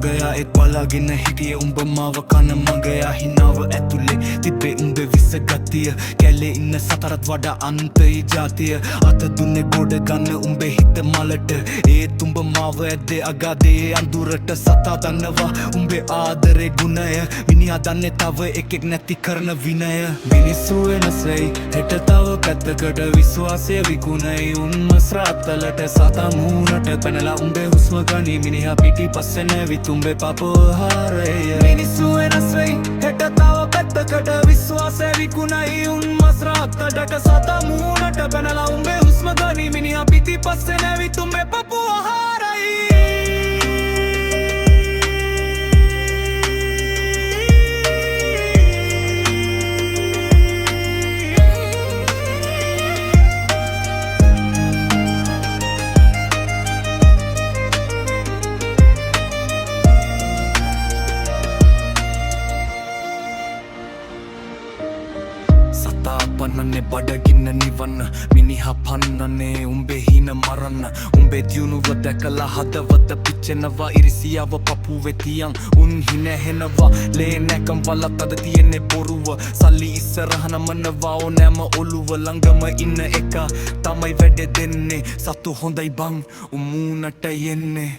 මගයා එත් බලාගෙන හිටිය උඹ මාව කන මගයා හිනාව ඇතුලේ තිබ්බේ උඹේ විස ගතිය කැලේ ඉන්න සතරත් වඩා අන්තයි ජාතිය අත දුන්නේ ගොඩ ගන්න උඹේ හිත මලට ඒත් උඹ මාව ඇද්දේ අගාදේ අඳුරට සතා දන්නවා උඹේ ආදරේ ගුණය මිනිහා දන්නේ තව එකෙක් නැති කරන විනය මිනිස්සු වෙනසයි හෙට තව පැත්තකට විශ්වාසය විකුණයි උන්මස් රාත්තලට සතා මූණට පැනලා උඹේ හුස්ම ගනි මිනිහා පිටිපස්සේ නැවිත් උඹේ පපෝහාරය මිනිස්සු වෙනසයි හෙට තව පැත්තකට විශ්වාසය විකුණයි උන්මස් රාත්තලට සතා මූණට පැනලා උඹේ හුස්ම ගනි මිනිහා පිටිපස්සේ නැවිත් උඹේ පපෝහාරයි පන්නන්නේ බඩගින්න නිවන්න මිනිහා පන්නන්නේ උඹේ හින මරන්න උඹේ දියුණුව දැකලා හදවත පිච්චෙනවා ඉරිසියාව පපුවේ තියන් උන් හිනහෙනවා ලේ නැකම් වලත් අද තියෙන්නේ බොරුව සල්ලි ඉස්සරහ නමනවා ඕනෑම ඔළුව ළඟම ඉන්න එක තමයි වැඩේ දෙන්නේ සතු හොඳයි බං උමුණට යන්නේ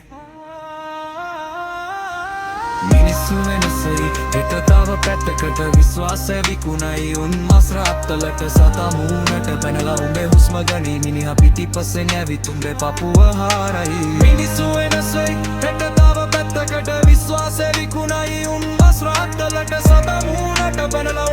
මිනිස්සු වෙනසයි හෙට තව පැත්තකට විශ්වාසය විකුණයි උන්මස් රාත්තලට සතා මූණට පැනලා උඹේ හුස්ම ගනි මිනිහා පිටිපස්සේ නැවිත් උඹේ පපුව හාරයි මිනිස්සු වෙනසයි හෙට තව පැත්තකට විශ්වාසය විකුණයි උන්මස් රාත්තලට සතා මූණට පැනලා